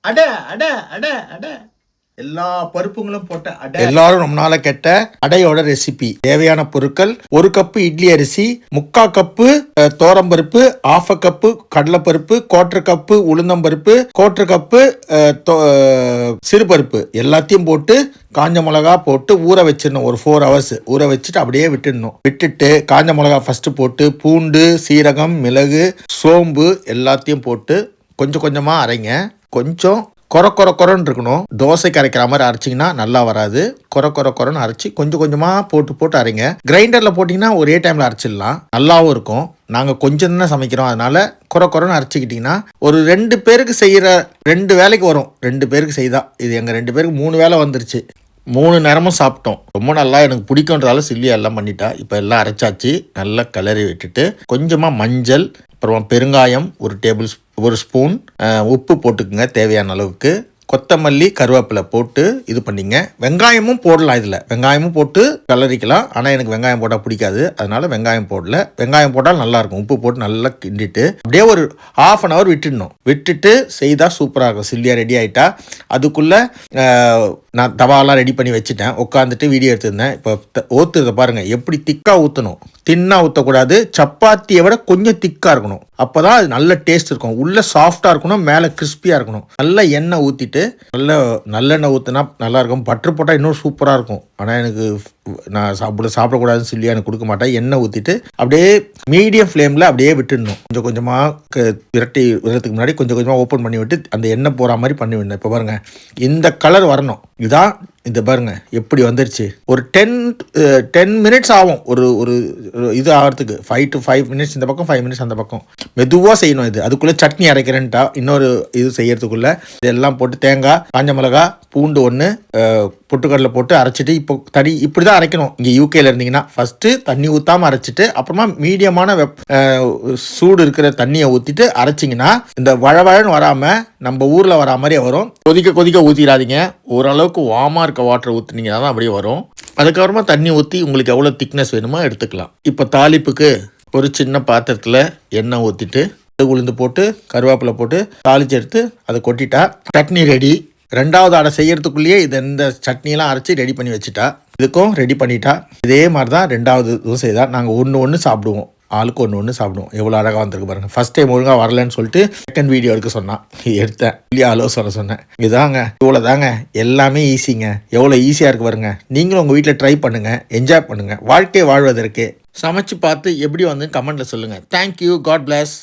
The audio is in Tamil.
அட அட அட அட எல்லா பருப்புங்களும் போட்ட அடை. எல்லாரும் ரொம்ப நாளா கெட்ட அடையோட ரெசிபி. தேவையான பொருட்கள்: 1 கப்பு இட்லி அரிசி, 3/4 கப்பு தோரம்பருப்பு, 1/2 கப்பு கடலைப்பருப்பு, 1/4 கப்பு உளுந்தம்பருப்பு, 1/4 கப்பு சிறுபருப்பு எல்லாத்தையும் போட்டு காஞ்ச மிளகா போட்டு ஊற வச்சிடணும். ஒரு 4 ஹவர்ஸ் ஊற வச்சுட்டு அப்படியே விட்டுடணும். விட்டுட்டு காஞ்ச மிளகா ஃபர்ஸ்ட் போட்டு பூண்டு, சீரகம், மிளகு, சோம்பு எல்லாத்தையும் போட்டு கொஞ்சம் கொஞ்சமாக அரைங்க. கொஞ்சம் கொரன்னு இருக்கணும். தோசைக்கு அரைக்கிற மாதிரி அரைச்சிங்கன்னா நல்லா வராது. கொரன்னு அரைச்சி கொஞ்சம் கொஞ்சமாக போட்டு அரைங்க. கிரைண்டரில் போட்டிங்கன்னா ஒரே டைமில் அரைச்சிடலாம், நல்லாவும் இருக்கும். நாங்கள் கொஞ்சம் தானே சமைக்கிறோம், அதனால கொரன்னு அரைச்சிக்கிட்டிங்கன்னா ஒரு 2 பேருக்கு செய்கிற 2 வேலைக்கு வரும். 2 பேருக்கு செய்தா இது எங்கள் 2 பேருக்கு 3 வேலை வந்துருச்சு. 3 நேரமும் சாப்பிட்டோம். ரொம்ப நல்லா எனக்கு பிடிக்குன்றதால சில்லியா எல்லாம் பண்ணிட்டா. இப்போ எல்லாம் அரைச்சாச்சு. நல்லா கிளறி விட்டுட்டு கொஞ்சமாக மஞ்சள், அப்புறம் பெருங்காயம் ஒரு ஸ்பூன், உப்பு போட்டுக்குங்க தேவையான அளவுக்கு. கொத்தமல்லி, கருவேப்பிலை போட்டு இது பண்ணிங்க. வெங்காயமும் போடலாம், இதில் வெங்காயமும் போட்டு கலரிக்கலாம். ஆனால் எனக்கு வெங்காயம் போட்டால் பிடிக்காது, அதனால வெங்காயம் போடல. வெங்காயம் போட்டால் நல்லாயிருக்கும். உப்பு போட்டு நல்லா கிண்டிட்டு அப்படியே ஒரு 1/2 hour விட்டுடணும். விட்டுட்டு செய்தால் சூப்பராக இருக்கும். சில்லியா ரெடி ஆகிட்டா. அதுக்குள்ளே நான் தவாலாம் ரெடி பண்ணி வச்சுட்டேன். உட்காந்துட்டு வீடியோ எடுத்துருந்தேன். இப்போ ஊற்றுறத பாருங்கள், எப்படி திக்காக ஊற்றணும். தின்னாக ஊற்றக்கூடாது. சப்பாத்தியை விட கொஞ்சம் திக்காக இருக்கணும். அப்போ தான் அது நல்ல டேஸ்ட் இருக்கும். உள்ளே சாஃப்டாக இருக்கணும், மேலே கிறிஸ்பியாக இருக்கணும். நல்லா எண்ணெய் ஊற்றிட்டு நல்லெண்ணெய் ஊற்றினா நல்லாயிருக்கும். பட்டர் போட்டால் இன்னும் சூப்பராக இருக்கும். ஆனால் எனக்கு நான் சாப்பிடக்கூடாதுன்னு சொல்லி எனக்கு கொடுக்க மாட்டேன். எண்ணெய் ஊற்றிட்டு அப்படியே மீடியம் ஃப்ளேமில் அப்படியே விட்டுடணும். கொஞ்சம் கொஞ்சமாக விரட்டி விடுறதுக்கு முன்னாடி கொஞ்சம் கொஞ்சமாக ஓப்பன் பண்ணி விட்டு அந்த எண்ணெய் போகிற மாதிரி பண்ணி விடணும். இப்போ பாருங்கள், இந்த கலர் வரணும். இதான் இந்த பாருங்க எப்படி வந்துருச்சு. ஒரு 10 மினிட்ஸ் ஆகும் ஒரு இது ஆகிறதுக்கு. 5 to 5 minutes இந்த பக்கம், 5 minutes அந்த பக்கம். மெதுவாக செய்யணும். இது அதுக்குள்ளே சட்னி அரைக்கிறேன்ட்டா இன்னொரு இது செய்யறதுக்குள்ளே இதெல்லாம் போட்டு தேங்காய், காஞ்ச மிளகா, பூண்டு 1, பொட்டுக்கடலை போட்டு அரைச்சிட்டு இப்போ இப்படி தான் அரைக்கணும். இங்கே யூகேல இருந்தீங்கன்னா ஃபஸ்ட்டு தண்ணி ஊற்றாமல் அரைச்சிட்டு அப்புறமா மீடியமான சூடு இருக்கிற தண்ணியை ஊற்றிட்டு அரைச்சிங்கன்னா இந்த வழவழன்னு வராமல் நம்ம ஊரில் வரா மாதிரியே வரும். கொதிக்க ஊற்றிடாதீங்க. ஓரளவுக்கு வார்மாக இருக்க வாட்டர் ஊற்றினீங்கன்னா தான் அப்படியே வரும். அதுக்கப்புறமா தண்ணி ஊற்றி உங்களுக்கு எவ்வளோ திக்னஸ் வேணுமோ எடுத்துக்கலாம். இப்போ தாளிப்புக்கு ஒரு சின்ன பாத்திரத்தில் எண்ணெய் ஊற்றிட்டு உளுந்து போட்டு கருவேப்பிலை போட்டு தாளிச்சு எடுத்து அதை கொட்டிட்டா சட்னி ரெடி. 2வது அடை செய்யறதுக்குள்ளேயே இந்த சட்னியெல்லாம் அரைச்சி ரெடி பண்ணி வச்சுட்டா. இதுக்கும் ரெடி பண்ணிட்டா. இதே மாதிரி தான் 2வது இதுவும் செய்தா. நாங்கள் ஒன்று சாப்பிடுவோம். ஆளுக்கு ஒன்று சாப்பிடுவோம். எவ்வளோ அழகாக வந்திருக்கு பாருங்கள். ஃபஸ்ட் டைம் ஒழுங்காக வரலன்னு சொல்லிட்டு செகண்ட் வீடியோ எடுக்க சொன்னான், எடுத்தேன். இல்லையா அளவு சொன்னேன். இதாங்க, இவ்வளோ தாங்க, எல்லாமே ஈஸிங்க. எவ்வளோ ஈஸியாக இருக்கு பாருங்க. நீங்களும் உங்கள் வீட்டில் ட்ரை பண்ணுங்கள், என்ஜாய் பண்ணுங்கள். வாழ்க்கை வாழ்வதற்கு சமைச்சு பார்த்து எப்படி வந்து கமெண்ட்டில் சொல்லுங்கள். தேங்க்யூ. God plus.